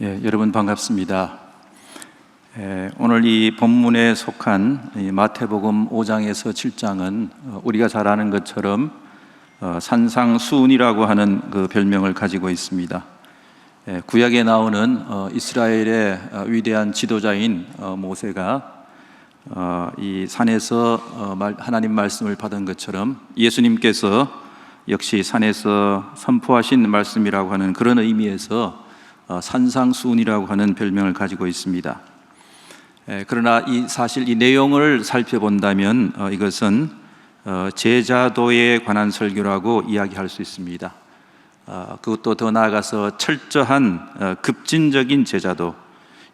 여러분 반갑습니다. 오늘 이 본문에 속한 이 마태복음 5장에서 7장은 우리가 잘 아는 것처럼 산상수훈이라고 하는 그 별명을 가지고 있습니다. 구약에 나오는 이스라엘의 위대한 지도자인 모세가 이 산에서 하나님 말씀을 받은 것처럼 예수님께서 역시 산에서 선포하신 말씀이라고 하는 그런 의미에서 산상수훈이라고 하는 별명을 가지고 있습니다. 그러나 사실 이 내용을 살펴본다면 이것은 제자도에 관한 설교라고 이야기할 수 있습니다. 그것도 더 나아가서 철저한 급진적인 제자도,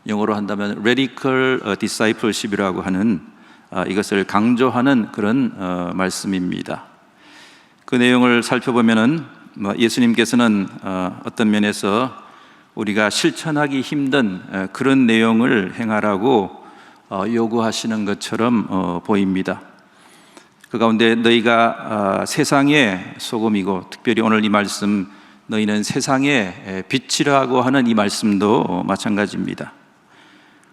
영어로 한다면 radical discipleship이라고 하는 이것을 강조하는 그런 말씀입니다. 그 내용을 살펴보면은 예수님께서는 어떤 면에서 우리가 실천하기 힘든 그런 내용을 행하라고 요구하시는 것처럼 보입니다. 그 가운데 너희가 세상의 소금이고, 특별히 오늘 이 말씀 너희는 세상의 빛이라고 하는 이 말씀도 마찬가지입니다.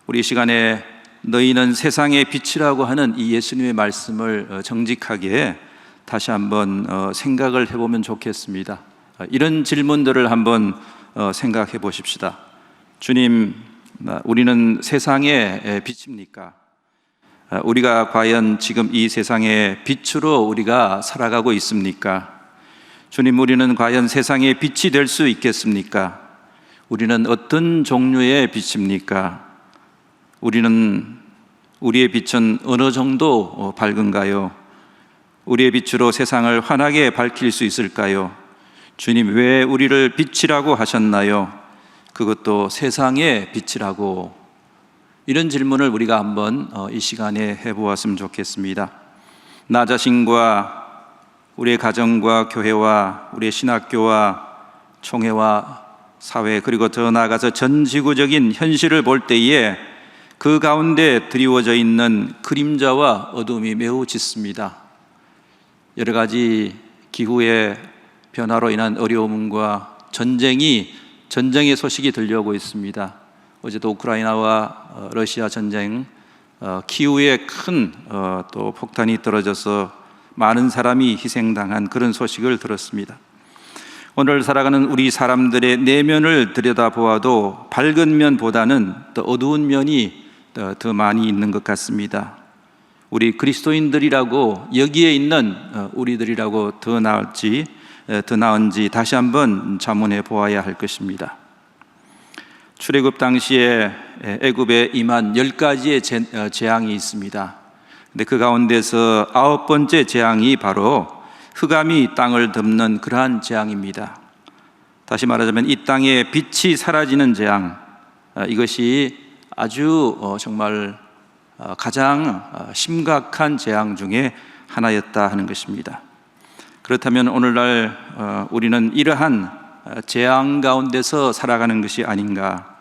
우리 시간에 너희는 세상의 빛이라고 하는 이 예수님의 말씀을 정직하게 다시 한번 생각을 해보면 좋겠습니다. 이런 질문들을 한번 생각해 보십시다. 주님, 우리는 세상의 빛입니까? 우리가 과연 지금 이 세상의 빛으로 우리가 살아가고 있습니까? 주님, 우리는 과연 세상의 빛이 될 수 있겠습니까? 우리는 어떤 종류의 빛입니까? 우리의 빛은 어느 정도 밝은가요? 우리의 빛으로 세상을 환하게 밝힐 수 있을까요? 주님, 왜 우리를 빛이라고 하셨나요? 그것도 세상의 빛이라고. 이런 질문을 우리가 한번 이 시간에 해보았으면 좋겠습니다. 나 자신과 우리의 가정과 교회와 우리의 신학교와 총회와 사회, 그리고 더 나아가서 전 지구적인 현실을 볼 때에 그 가운데 드리워져 있는 그림자와 어둠이 매우 짙습니다. 여러 가지 기후의 변화로 인한 어려움과 전쟁의 소식이 들려오고 있습니다. 어제도 우크라이나와 러시아 전쟁, 키우에 큰 또 폭탄이 떨어져서 많은 사람이 희생당한 그런 소식을 들었습니다. 오늘 살아가는 우리 사람들의 내면을 들여다보아도 밝은 면보다는 더 어두운 면이 더 많이 있는 것 같습니다. 우리 그리스도인들이라고, 여기에 있는 우리들이라고 더 나은지 다시 한번 자문해 보아야 할 것입니다. 출애굽 당시에 애굽에 임한 10가지의 재앙이 있습니다. 근데 그 가운데서 9번째 재앙이 바로 흑암이 땅을 덮는 그러한 재앙입니다. 다시 말하자면 이 땅에 빛이 사라지는 재앙, 이것이 아주 정말 가장 심각한 재앙 중에 하나였다 하는 것입니다. 그렇다면 오늘날 우리는 이러한 재앙 가운데서 살아가는 것이 아닌가,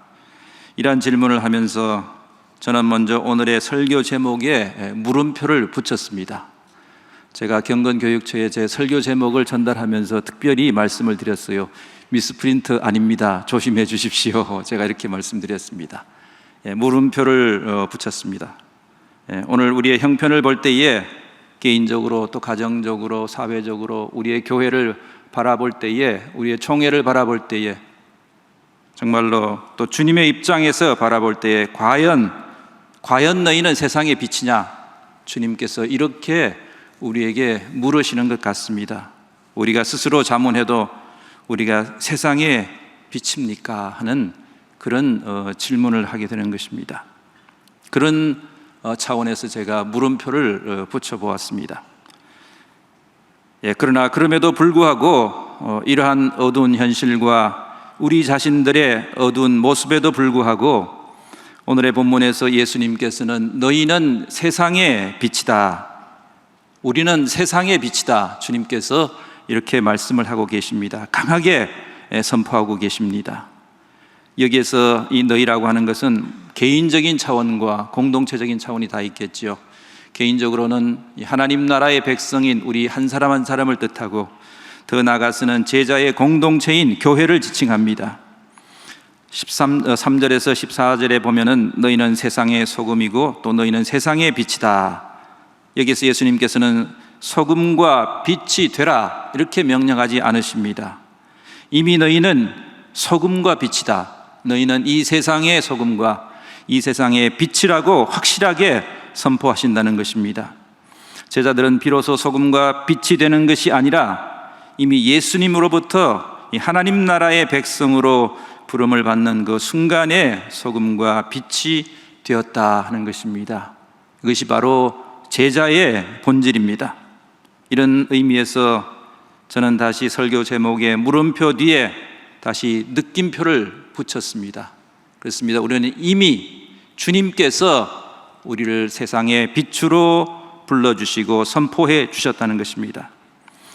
이러한 질문을 하면서 저는 먼저 오늘의 설교 제목에 물음표를 붙였습니다. 제가 경건교육처에 제 설교 제목을 전달하면서 특별히 말씀을 드렸어요. 미스프린트 아닙니다, 조심해 주십시오. 제가 이렇게 말씀드렸습니다. 물음표를 붙였습니다. 오늘 우리의 형편을 볼 때에, 개인적으로 또 가정적으로 사회적으로 우리의 교회를 바라볼 때에, 우리의 총회를 바라볼 때에, 정말로 또 주님의 입장에서 바라볼 때에 과연 너희는 세상의 빛이냐? 주님께서 이렇게 우리에게 물으시는 것 같습니다. 우리가 스스로 자문해도 우리가 세상의 빛입니까? 하는 그런 질문을 하게 되는 것입니다. 그런 차원에서 제가 물음표를 붙여보았습니다. 그러나 그럼에도 불구하고 이러한 어두운 현실과 우리 자신들의 어두운 모습에도 불구하고 오늘의 본문에서 예수님께서는 너희는 세상의 빛이다, 우리는 세상의 빛이다, 주님께서 이렇게 말씀을 하고 계십니다. 강하게 선포하고 계십니다. 여기에서 이 너희라고 하는 것은 개인적인 차원과 공동체적인 차원이 다 있겠지요. 개인적으로는 하나님 나라의 백성인 우리 한 사람 한 사람을 뜻하고, 더 나아가서는 제자의 공동체인 교회를 지칭합니다. 3절에서 14절에 보면은 너희는 세상의 소금이고 또 너희는 세상의 빛이다. 여기서 예수님께서는 소금과 빛이 되라 이렇게 명령하지 않으십니다. 이미 너희는 소금과 빛이다. 너희는 이 세상의 소금과 이 세상의 빛이라고 확실하게 선포하신다는 것입니다. 제자들은 비로소 소금과 빛이 되는 것이 아니라 이미 예수님으로부터 이 하나님 나라의 백성으로 부름을 받는 그 순간에 소금과 빛이 되었다 하는 것입니다. 이것이 바로 제자의 본질입니다. 이런 의미에서 저는 다시 설교 제목에 물음표 뒤에 다시 느낌표를 붙였습니다. 그렇습니다. 우리는 이미 주님께서 우리를 세상의 빛으로 불러주시고 선포해 주셨다는 것입니다.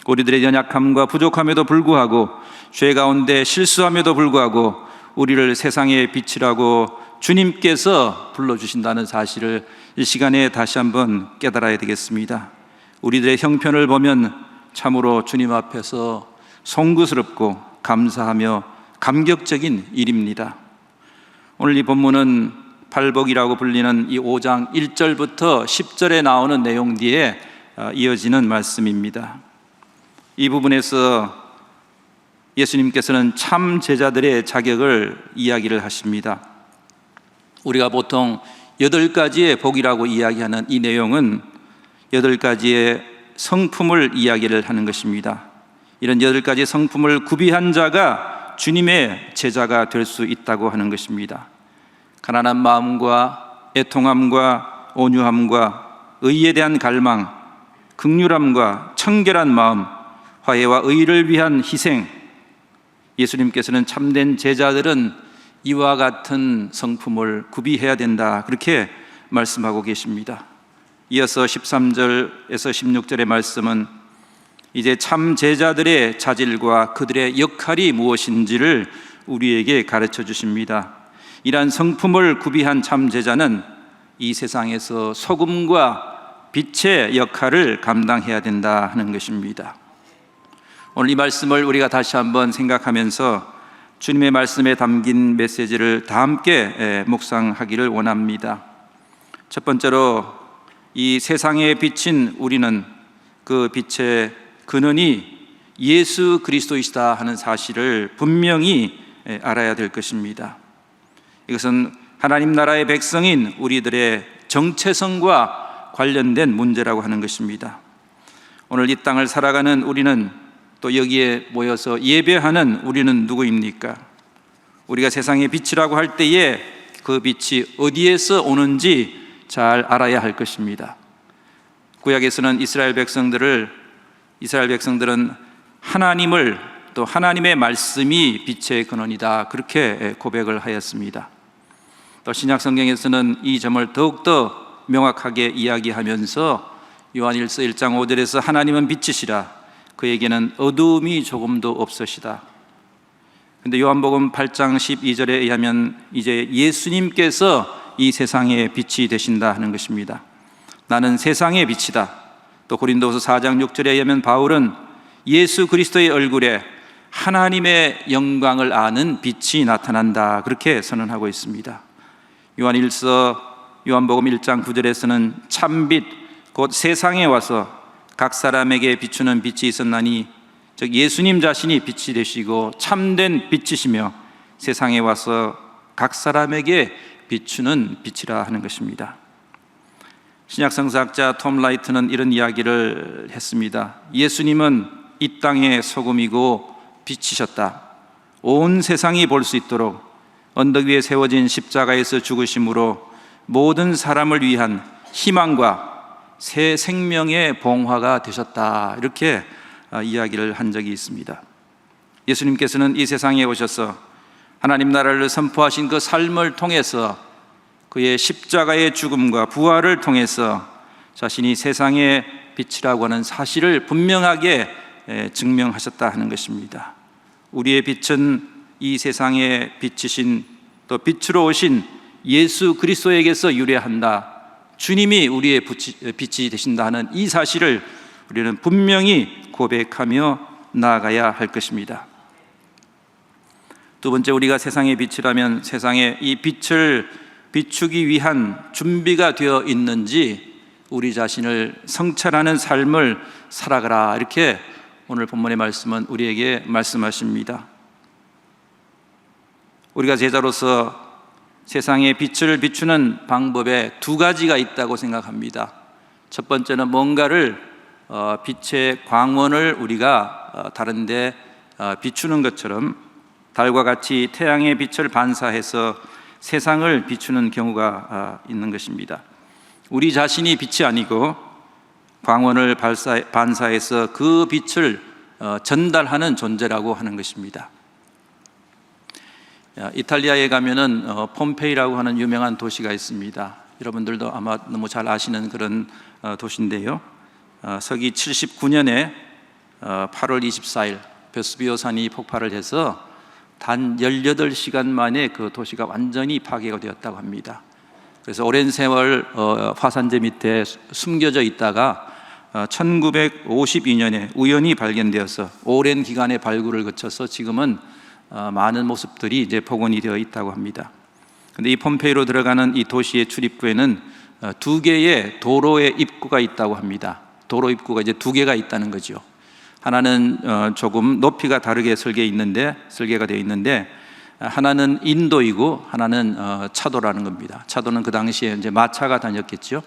우리들의 연약함과 부족함에도 불구하고 죄 가운데 실수함에도 불구하고 우리를 세상의 빛이라고 주님께서 불러주신다는 사실을 이 시간에 다시 한번 깨달아야 되겠습니다. 우리들의 형편을 보면 참으로 주님 앞에서 송구스럽고 감사하며 감격적인 일입니다. 오늘 이 본문은 팔복이라고 불리는 이 5장 1절부터 10절에 나오는 내용 뒤에 이어지는 말씀입니다. 이 부분에서 예수님께서는 참 제자들의 자격을 이야기를 하십니다. 우리가 보통 8가지의 복이라고 이야기하는 이 내용은 8가지의 성품을 이야기를 하는 것입니다. 이런 8가지 성품을 구비한 자가 주님의 제자가 될 수 있다고 하는 것입니다. 가난한 마음과 애통함과 온유함과 의에 대한 갈망, 긍휼함과 청결한 마음, 화해와 의를 위한 희생. 예수님께서는 참된 제자들은 이와 같은 성품을 구비해야 된다 그렇게 말씀하고 계십니다. 이어서 13절에서 16절의 말씀은 이제 참 제자들의 자질과 그들의 역할이 무엇인지를 우리에게 가르쳐 주십니다. 이러한 성품을 구비한 참 제자는 이 세상에서 소금과 빛의 역할을 감당해야 된다 하는 것입니다. 오늘 이 말씀을 우리가 다시 한번 생각하면서 주님의 말씀에 담긴 메시지를 다 함께 묵상하기를 원합니다. 첫 번째로 이 세상에 비친 우리는 그 빛의 근원이 예수 그리스도이시다 하는 사실을 분명히 알아야 될 것입니다. 이것은 하나님 나라의 백성인 우리들의 정체성과 관련된 문제라고 하는 것입니다. 오늘 이 땅을 살아가는 우리는 또 여기에 모여서 예배하는 우리는 누구입니까? 우리가 세상의 빛이라고 할 때에 그 빛이 어디에서 오는지 잘 알아야 할 것입니다. 구약에서는 이스라엘 백성들은 하나님을 또 하나님의 말씀이 빛의 근원이다 그렇게 고백을 하였습니다. 또 신약 성경에서는 이 점을 더욱더 명확하게 이야기하면서 요한일서 1장 5절에서 하나님은 빛이시라 그에게는 어두움이 조금도 없으시다. 그런데 요한복음 8장 12절에 의하면 이제 예수님께서 이 세상의 빛이 되신다 하는 것입니다. 나는 세상의 빛이다. 또 고린도서 4장 6절에 의하면 바울은 예수 그리스도의 얼굴에 하나님의 영광을 아는 빛이 나타난다 그렇게 선언하고 있습니다. 요한복음 1장 9절에서는 참빛 곧 세상에 와서 각 사람에게 비추는 빛이 있었나니 즉 예수님 자신이 빛이 되시고 참된 빛이시며 세상에 와서 각 사람에게 비추는 빛이라 하는 것입니다. 신약 성사학자 톰 라이트는 이런 이야기를 했습니다. 예수님은 이 땅의 소금이고 빛이셨다. 온 세상이 볼 수 있도록 언덕 위에 세워진 십자가에서 죽으심으로 모든 사람을 위한 희망과 새 생명의 봉화가 되셨다 이렇게 이야기를 한 적이 있습니다. 예수님께서는 이 세상에 오셔서 하나님 나라를 선포하신 그 삶을 통해서 그의 십자가의 죽음과 부활을 통해서 자신이 세상의 빛이라고 하는 사실을 분명하게 증명하셨다 하는 것입니다. 우리의 빛은 이 세상의 빛이신 또 빛으로 오신 예수 그리스도에게서 유래한다. 주님이 우리의 빛이 되신다는 이 사실을 우리는 분명히 고백하며 나아가야 할 것입니다. 두 번째, 우리가 세상의 빛이라면 세상에 이 빛을 비추기 위한 준비가 되어 있는지 우리 자신을 성찰하는 삶을 살아가라, 이렇게 오늘 본문의 말씀은 우리에게 말씀하십니다. 우리가 제자로서 세상의 빛을 비추는 방법에 두 가지가 있다고 생각합니다. 첫 번째는 뭔가를 빛의 광원을 우리가 다른 데 비추는 것처럼 달과 같이 태양의 빛을 반사해서 세상을 비추는 경우가 있는 것입니다. 우리 자신이 빛이 아니고 광원을 반사해서 그 빛을 전달하는 존재라고 하는 것입니다. 이탈리아에 가면은 폼페이라고 하는 유명한 도시가 있습니다. 여러분들도 아마 너무 잘 아시는 그런 도시인데요. 서기 79년에 8월 24일 베수비오산이 폭발을 해서 단 18시간 만에 그 도시가 완전히 파괴가 되었다고 합니다. 그래서 오랜 세월 화산재 밑에 숨겨져 있다가 1952년에 우연히 발견되어서 오랜 기간의 발굴을 거쳐서 지금은 많은 모습들이 이제 복원이 되어 있다고 합니다. 그런데 이 폼페이로 들어가는 이 도시의 출입구에는 두 개의 도로의 입구가 있다고 합니다. 도로 입구가 이제 두 개가 있다는 거죠. 하나는 조금 높이가 다르게 설계가 되어 있는데 하나는 인도이고 하나는 차도라는 겁니다. 차도는 그 당시에 이제 마차가 다녔겠죠.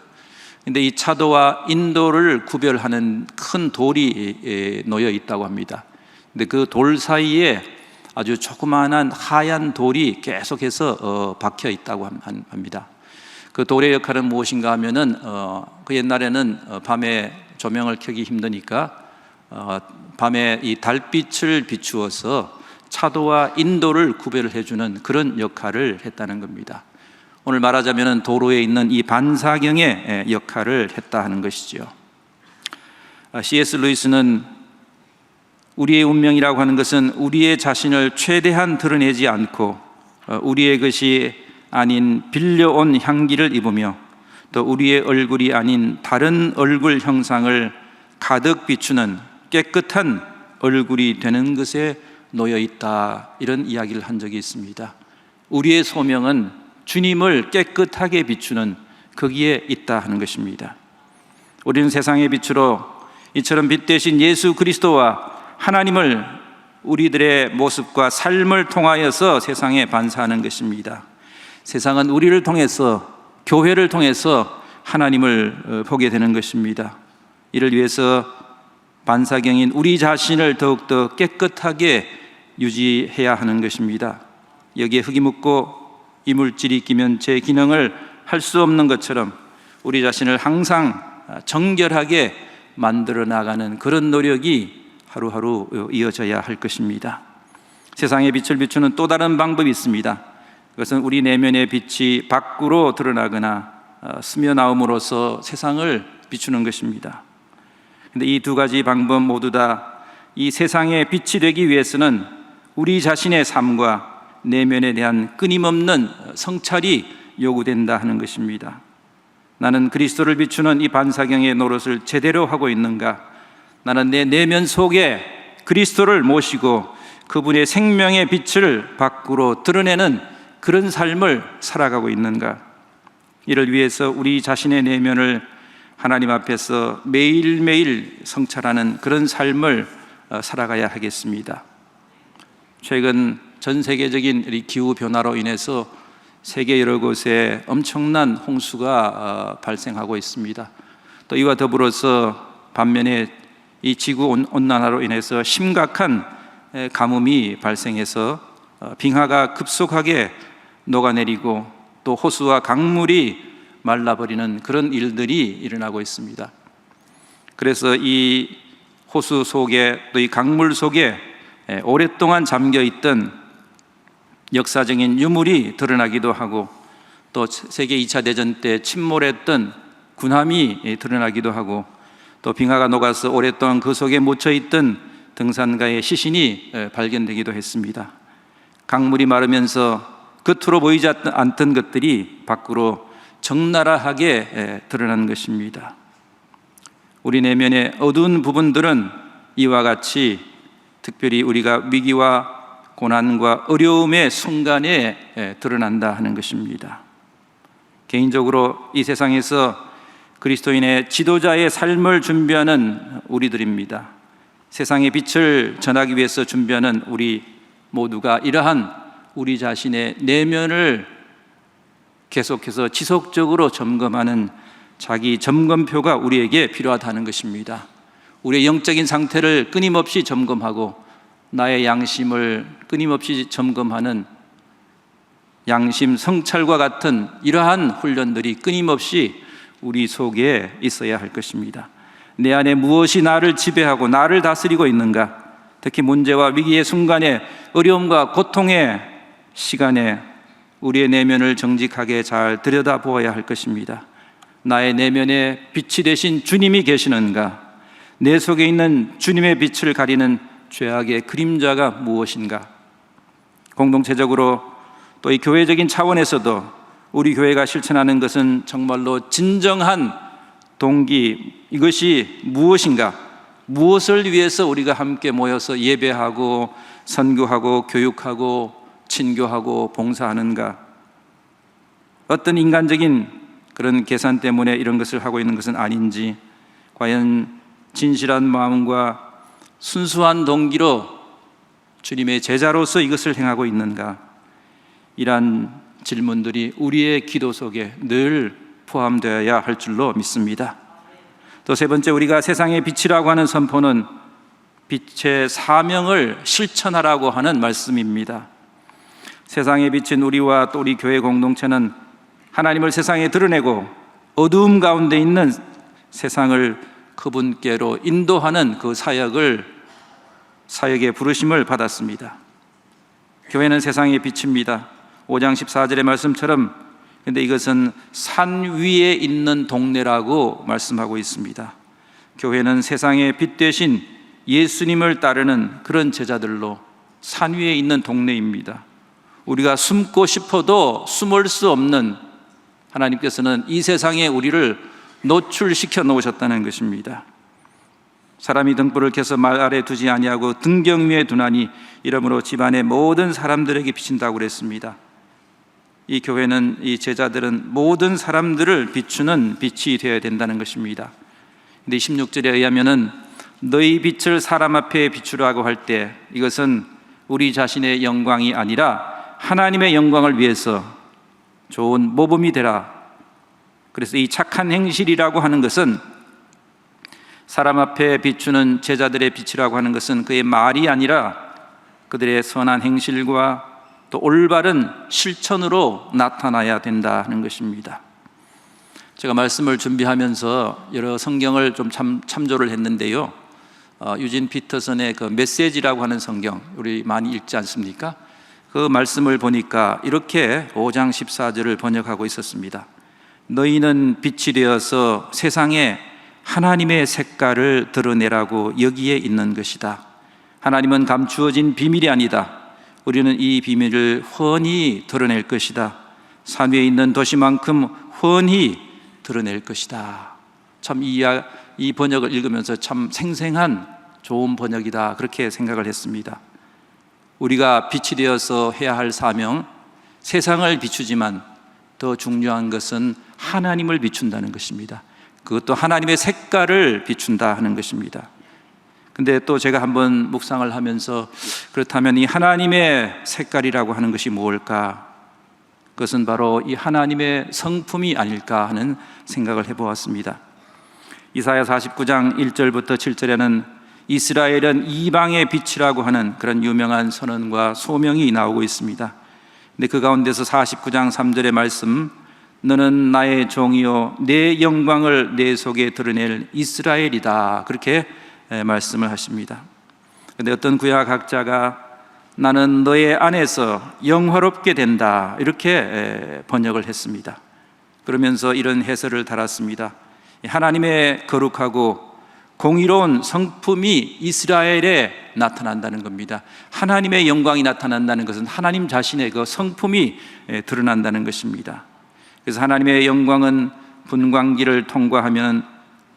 근데 이 차도와 인도를 구별하는 큰 돌이 놓여 있다고 합니다. 근데 그 돌 사이에 아주 조그마한 하얀 돌이 계속해서 박혀 있다고 합니다. 그 돌의 역할은 무엇인가 하면은 그 옛날에는 밤에 조명을 켜기 힘드니까 밤에 이 달빛을 비추어서 차도와 인도를 구별을 해주는 그런 역할을 했다는 겁니다. 오늘 말하자면 도로에 있는 이 반사경의 역할을 했다 하는 것이죠. C.S. 루이스는 우리의 운명이라고 하는 것은 우리의 자신을 최대한 드러내지 않고 우리의 것이 아닌 빌려온 향기를 입으며 또 우리의 얼굴이 아닌 다른 얼굴 형상을 가득 비추는 깨끗한 얼굴이 되는 것에 놓여 있다, 이런 이야기를 한 적이 있습니다. 우리의 소명은 주님을 깨끗하게 비추는 거기에 있다 하는 것입니다. 우리는 세상의 빛으로 이처럼 빛 대신 예수 그리스도와 하나님을 우리들의 모습과 삶을 통하여서 세상에 반사하는 것입니다. 세상은 우리를 통해서, 교회를 통해서 하나님을 보게 되는 것입니다. 이를 위해서 반사경인 우리 자신을 더욱더 깨끗하게 유지해야 하는 것입니다. 여기에 흙이 묻고 이물질이 끼면 제 기능을 할 수 없는 것처럼 우리 자신을 항상 정결하게 만들어 나가는 그런 노력이 하루하루 이어져야 할 것입니다. 세상의 빛을 비추는 또 다른 방법이 있습니다. 그것은 우리 내면의 빛이 밖으로 드러나거나 스며나옴으로써 세상을 비추는 것입니다. 그런데 이 두 가지 방법 모두 다 이 세상의 빛이 되기 위해서는 우리 자신의 삶과 내면에 대한 끊임없는 성찰이 요구된다 하는 것입니다. 나는 그리스도를 비추는 이 반사경의 노릇을 제대로 하고 있는가? 나는 내 내면 속에 그리스도를 모시고 그분의 생명의 빛을 밖으로 드러내는 그런 삶을 살아가고 있는가? 이를 위해서 우리 자신의 내면을 하나님 앞에서 매일매일 성찰하는 그런 삶을 살아가야 하겠습니다. 최근 전 세계적인 기후 변화로 인해서 세계 여러 곳에 엄청난 홍수가 발생하고 있습니다. 또 이와 더불어서 반면에 이 지구 온난화로 인해서 심각한 가뭄이 발생해서 빙하가 급속하게 녹아내리고 또 호수와 강물이 말라버리는 그런 일들이 일어나고 있습니다. 그래서 이 호수 속에 또 이 강물 속에 오랫동안 잠겨있던 역사적인 유물이 드러나기도 하고 또 세계 2차 대전 때 침몰했던 군함이 드러나기도 하고 또 빙하가 녹아서 오랫동안 그 속에 묻혀있던 등산가의 시신이 발견되기도 했습니다. 강물이 마르면서 겉으로 보이지 않던 것들이 밖으로 적나라하게 드러난 것입니다. 우리 내면의 어두운 부분들은 이와 같이 특별히 우리가 위기와 고난과 어려움의 순간에 드러난다 하는 것입니다. 개인적으로 이 세상에서 그리스도인의 지도자의 삶을 준비하는 우리들입니다. 세상의 빛을 전하기 위해서 준비하는 우리 모두가 이러한 우리 자신의 내면을 계속해서 지속적으로 점검하는 자기 점검표가 우리에게 필요하다는 것입니다. 우리의 영적인 상태를 끊임없이 점검하고 나의 양심을 끊임없이 점검하는 양심 성찰과 같은 이러한 훈련들이 끊임없이 우리 속에 있어야 할 것입니다. 내 안에 무엇이 나를 지배하고 나를 다스리고 있는가? 특히 문제와 위기의 순간에, 어려움과 고통의 시간에 우리의 내면을 정직하게 잘 들여다보아야 할 것입니다. 나의 내면에 빛이 되신 주님이 계시는가? 내 속에 있는 주님의 빛을 가리는 죄악의 그림자가 무엇인가? 공동체적으로 또 이 교회적인 차원에서도 우리 교회가 실천하는 것은 정말로 진정한 동기, 이것이 무엇인가? 무엇을 위해서 우리가 함께 모여서 예배하고 선교하고 교육하고 친교하고 봉사하는가? 어떤 인간적인 그런 계산 때문에 이런 것을 하고 있는 것은 아닌지, 과연 진실한 마음과 순수한 동기로 주님의 제자로서 이것을 행하고 있는가? 이러한 질문들이 우리의 기도 속에 늘 포함되어야 할 줄로 믿습니다. 또 세 번째, 우리가 세상의 빛이라고 하는 선포는 빛의 사명을 실천하라고 하는 말씀입니다. 세상에 비친 우리와 또 우리 교회 공동체는 하나님을 세상에 드러내고 어두움 가운데 있는 세상을 그분께로 인도하는 그 사역의 부르심을 받았습니다. 교회는 세상의 빛입니다. 5장 14절의 말씀처럼, 근데 이것은 산 위에 있는 동네라고 말씀하고 있습니다. 교회는 세상의 빛 대신 예수님을 따르는 그런 제자들로 산 위에 있는 동네입니다. 우리가 숨고 싶어도 숨을 수 없는, 하나님께서는 이 세상에 우리를 노출시켜 놓으셨다는 것입니다. 사람이 등불을 켜서 말 아래 두지 아니하고 등경 위에 두나니 이러므로 집안의 모든 사람들에게 비친다고 그랬습니다. 이 교회는, 이 제자들은 모든 사람들을 비추는 빛이 되어야 된다는 것입니다. 근데 16절에 의하면은 너희 빛을 사람 앞에 비추라고 할 때 이것은 우리 자신의 영광이 아니라 하나님의 영광을 위해서 좋은 모범이 되라. 그래서 이 착한 행실이라고 하는 것은, 사람 앞에 비추는 제자들의 빛이라고 하는 것은 그의 말이 아니라 그들의 선한 행실과 또 올바른 실천으로 나타나야 된다는 것입니다. 제가 말씀을 준비하면서 여러 성경을 좀 참조를 했는데요, 유진 피터슨의 그 메시지라고 하는 성경, 우리 많이 읽지 않습니까? 그 말씀을 보니까 이렇게 5장 14절을 번역하고 있었습니다. 너희는 빛이 되어서 세상에 하나님의 색깔을 드러내라고 여기에 있는 것이다. 하나님은 감추어진 비밀이 아니다. 우리는 이 비밀을 훤히 드러낼 것이다. 산 위에 있는 도시만큼 훤히 드러낼 것이다. 참 이 번역을 읽으면서 참 생생한 좋은 번역이다, 그렇게 생각을 했습니다. 우리가 빛이 되어서 해야 할 사명, 세상을 비추지만 더 중요한 것은 하나님을 비춘다는 것입니다. 그것도 하나님의 색깔을 비춘다 하는 것입니다. 근데 또 제가 한번 묵상을 하면서, 그렇다면 이 하나님의 색깔이라고 하는 것이 무엇일까? 그것은 바로 이 하나님의 성품이 아닐까 하는 생각을 해보았습니다. 이사야 49장 1절부터 7절에는 이스라엘은 이방의 빛이라고 하는 그런 유명한 선언과 소명이 나오고 있습니다. 근데 그 가운데서 49장 3절의 말씀, 너는 나의 종이요 내 영광을 내 속에 드러낼 이스라엘이다, 그렇게 말씀을 하십니다. 그런데 어떤 구약학자가 나는 너의 안에서 영화롭게 된다, 이렇게 번역을 했습니다. 그러면서 이런 해설을 달았습니다. 하나님의 거룩하고 공의로운 성품이 이스라엘에 나타난다는 겁니다. 하나님의 영광이 나타난다는 것은 하나님 자신의 그 성품이 드러난다는 것입니다. 그래서 하나님의 영광은 분광기를 통과하면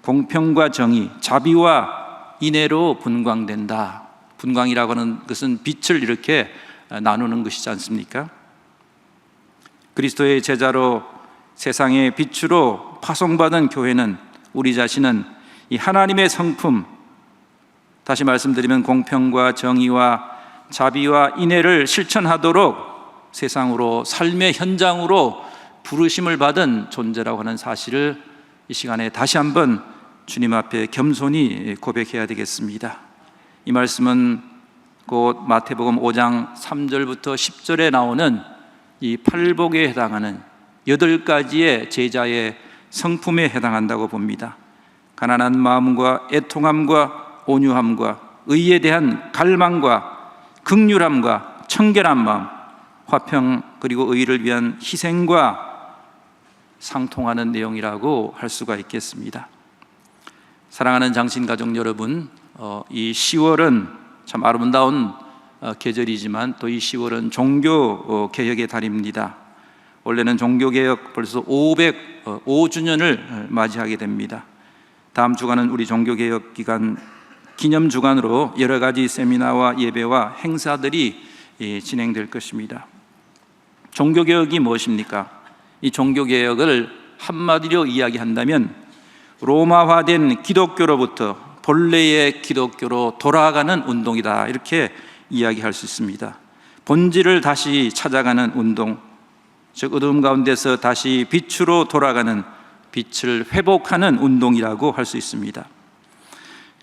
공평과 정의, 자비와 인애로 분광된다. 분광이라고 하는 것은 빛을 이렇게 나누는 것이지 않습니까? 그리스도의 제자로 세상의 빛으로 파송받은 교회는, 우리 자신은 이 하나님의 성품, 다시 말씀드리면 공평과 정의와 자비와 인애를 실천하도록 세상으로, 삶의 현장으로 부르심을 받은 존재라고 하는 사실을 이 시간에 다시 한번 주님 앞에 겸손히 고백해야 되겠습니다. 이 말씀은 곧 마태복음 5장 3절부터 10절에 나오는 이 팔복에 해당하는 8가지의 제자의 성품에 해당한다고 봅니다. 가난한 마음과 애통함과 온유함과 의에 대한 갈망과 긍휼함과 청결한 마음, 화평 그리고 의를 위한 희생과 상통하는 내용이라고 할 수가 있겠습니다. 사랑하는 장신가족 여러분, 이 10월은 참 아름다운 계절이지만 또 이 10월은 종교개혁의 달입니다. 원래는 종교개혁 벌써 505주년을 맞이하게 됩니다. 다음 주간은 우리 종교개혁 기간 기념주간으로 여러 가지 세미나와 예배와 행사들이 진행될 것입니다. 종교개혁이 무엇입니까? 이 종교개혁을 한마디로 이야기한다면 로마화된 기독교로부터 본래의 기독교로 돌아가는 운동이다, 이렇게 이야기할 수 있습니다. 본질을 다시 찾아가는 운동, 즉 어두움 가운데서 다시 빛으로 돌아가는, 빛을 회복하는 운동이라고 할 수 있습니다.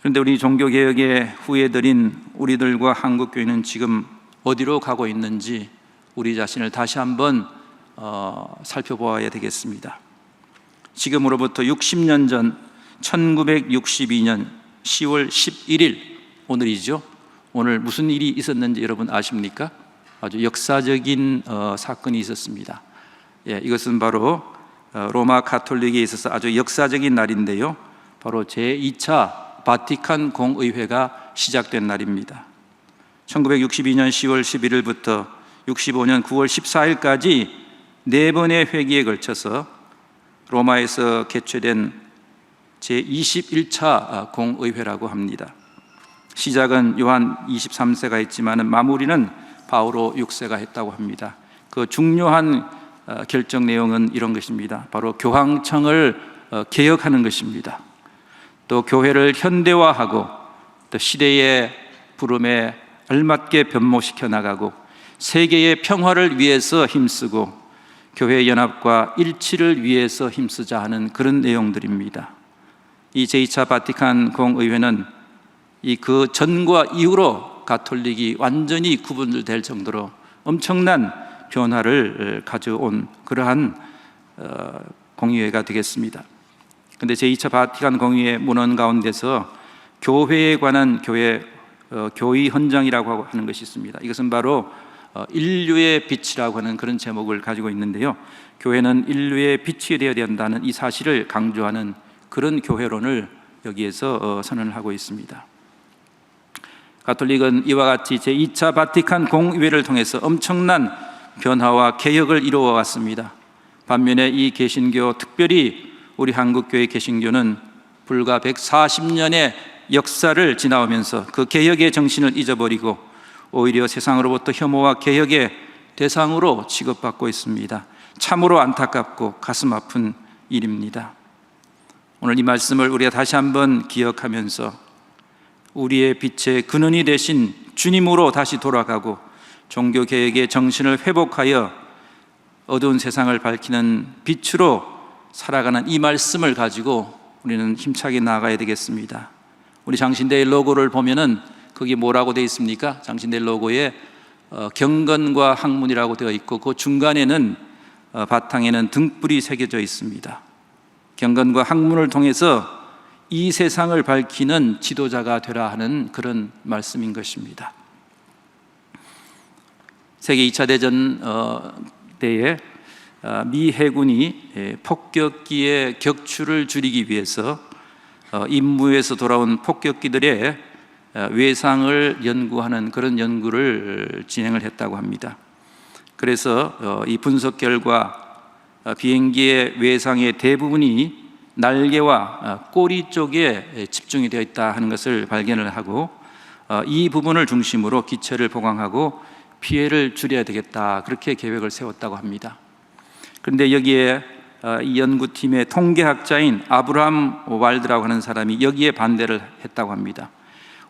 그런데 우리 종교개혁의 후예들인 우리들과 한국교회는 지금 어디로 가고 있는지 우리 자신을 다시 한번 살펴보아야 되겠습니다. 지금으로부터 60년 전 1962년 10월 11일, 오늘이죠. 오늘 무슨 일이 있었는지 여러분 아십니까? 아주 역사적인 사건이 있었습니다. 이것은 바로 로마 가톨릭에 있어서 아주 역사적인 날인데요, 바로 제2차 바티칸 공의회가 시작된 날입니다. 1962년 10월 11일부터 65년 9월 14일까지 4번의 회기에 걸쳐서 로마에서 개최된 제21차 공의회라고 합니다. 시작은 요한 23세가 했지만 마무리는 바오로 6세가 했다고 합니다. 그 중요한 결정 내용은 이런 것입니다. 바로 교황청을 개혁하는 것입니다. 또 교회를 현대화하고 또 시대의 부름에 알맞게 변모시켜 나가고 세계의 평화를 위해서 힘쓰고 교회 연합과 일치를 위해서 힘쓰자 하는 그런 내용들입니다. 이 제2차 바티칸 공의회는 그 전과 이후로 가톨릭이 완전히 구분될 정도로 엄청난 변화를 가져온 그러한 공의회가 되겠습니다. 그런데 제2차 바티칸 공의회 문헌 가운데서 교회에 관한 교의 헌정이라고 하는 것이 있습니다. 이것은 바로 인류의 빛이라고 하는 그런 제목을 가지고 있는데요, 교회는 인류의 빛이 되어야 된다는 이 사실을 강조하는 그런 교회론을 여기에서 선언을 하고 있습니다. 가톨릭은 이와 같이 제2차 바티칸 공의회를 통해서 엄청난 변화와 개혁을 이루어 왔습니다. 반면에 이 개신교, 특별히 우리 한국교회 개신교는 불과 140년의 역사를 지나오면서 그 개혁의 정신을 잊어버리고 오히려 세상으로부터 혐오와 개혁의 대상으로 취급받고 있습니다. 참으로 안타깝고 가슴 아픈 일입니다. 오늘 이 말씀을 우리가 다시 한번 기억하면서 우리의 빛의 근원이 되신 주님으로 다시 돌아가고 종교개혁의 정신을 회복하여 어두운 세상을 밝히는 빛으로 살아가는 이 말씀을 가지고 우리는 힘차게 나아가야 되겠습니다. 우리 장신대의 로고를 보면은 거기 뭐라고 되어 있습니까? 장신대 로고에 경건과 학문이라고 되어 있고 그 중간에는 바탕에는 등불이 새겨져 있습니다. 경건과 학문을 통해서 이 세상을 밝히는 지도자가 되라 하는 그런 말씀인 것입니다. 세계 2차 대전 때에 미 해군이 폭격기의 격추를 줄이기 위해서 임무에서 돌아온 폭격기들의 외상을 연구하는 그런 연구를 진행을 했다고 합니다. 그래서 이 분석 결과 비행기의 외상의 대부분이 날개와 꼬리 쪽에 집중이 되어 있다 하는 것을 발견을 하고 이 부분을 중심으로 기체를 보강하고 피해를 줄여야 되겠다, 그렇게 계획을 세웠다고 합니다. 그런데 여기에 이 연구팀의 통계학자인 아브라함 왈드라고 하는 사람이 여기에 반대를 했다고 합니다.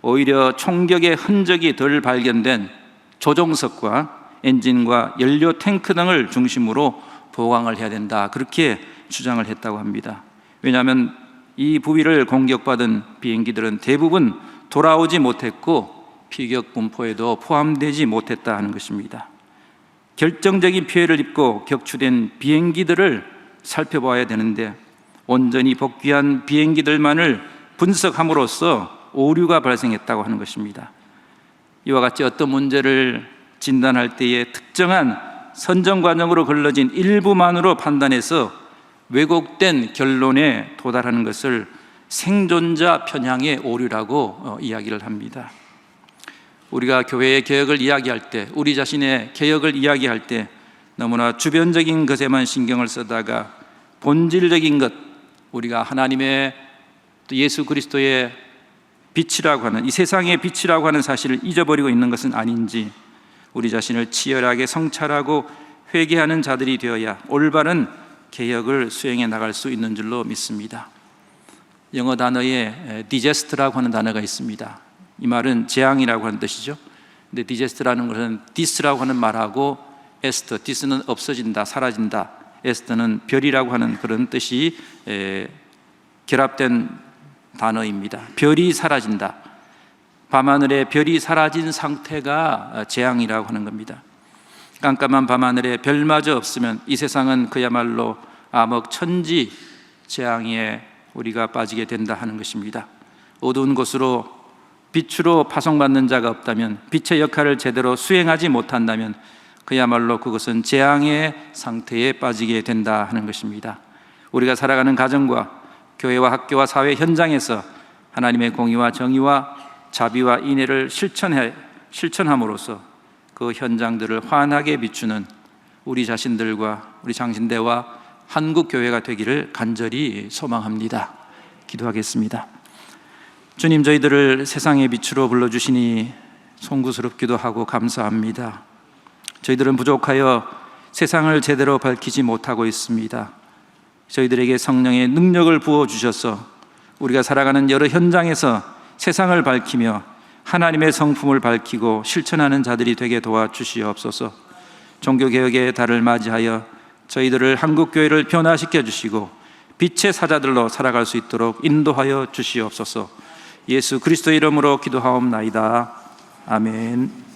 오히려 총격의 흔적이 덜 발견된 조종석과 엔진과 연료 탱크 등을 중심으로 보강을 해야 된다, 그렇게 주장을 했다고 합니다. 왜냐하면 이 부위를 공격받은 비행기들은 대부분 돌아오지 못했고 피격 분포에도 포함되지 못했다 하는 것입니다. 결정적인 피해를 입고 격추된 비행기들을 살펴봐야 되는데 온전히 복귀한 비행기들만을 분석함으로써 오류가 발생했다고 하는 것입니다. 이와 같이 어떤 문제를 진단할 때에 특정한 선정 과정으로 걸러진 일부만으로 판단해서 왜곡된 결론에 도달하는 것을 생존자 편향의 오류라고 이야기를 합니다. 우리가 교회의 개혁을 이야기할 때, 우리 자신의 개혁을 이야기할 때 너무나 주변적인 것에만 신경을 쓰다가 본질적인 것, 우리가 하나님의 예수 그리스도의 빛이라고 하는, 이 세상의 빛이라고 하는 사실을 잊어버리고 있는 것은 아닌지, 우리 자신을 치열하게 성찰하고 회개하는 자들이 되어야 올바른 개혁을 수행해 나갈 수 있는 줄로 믿습니다. 영어 단어에 digest라고 하는 단어가 있습니다. 이 말은 재앙이라고 하는 뜻이죠. 근데 digest라는 것은 dis라고 하는 말하고 est, dis는 없어진다, 사라진다, est는 별이라고 하는 그런 뜻이 결합된 단어입니다. 별이 사라진다, 밤하늘에 별이 사라진 상태가 재앙이라고 하는 겁니다. 깜깜한 밤하늘에 별마저 없으면 이 세상은 그야말로 암흑 천지 재앙에 우리가 빠지게 된다 하는 것입니다. 어두운 곳으로 빛으로 파송받는 자가 없다면, 빛의 역할을 제대로 수행하지 못한다면 그야말로 그것은 재앙의 상태에 빠지게 된다 하는 것입니다. 우리가 살아가는 가정과 교회와 학교와 사회 현장에서 하나님의 공의와 정의와 자비와 인애를 실천함으로써 그 현장들을 환하게 비추는 우리 자신들과 우리 장신대와 한국교회가 되기를 간절히 소망합니다. 기도하겠습니다. 주님, 저희들을 세상의 빛으로 불러주시니 송구스럽기도 하고 감사합니다. 저희들은 부족하여 세상을 제대로 밝히지 못하고 있습니다. 저희들에게 성령의 능력을 부어주셔서 우리가 살아가는 여러 현장에서 세상을 밝히며 하나님의 성품을 밝히고 실천하는 자들이 되게 도와주시옵소서. 종교개혁의 달을 맞이하여 저희들을 한국교회를 변화시켜 주시고 빛의 사자들로 살아갈 수 있도록 인도하여 주시옵소서. 예수 그리스도의 이름으로 기도하옵나이다. 아멘.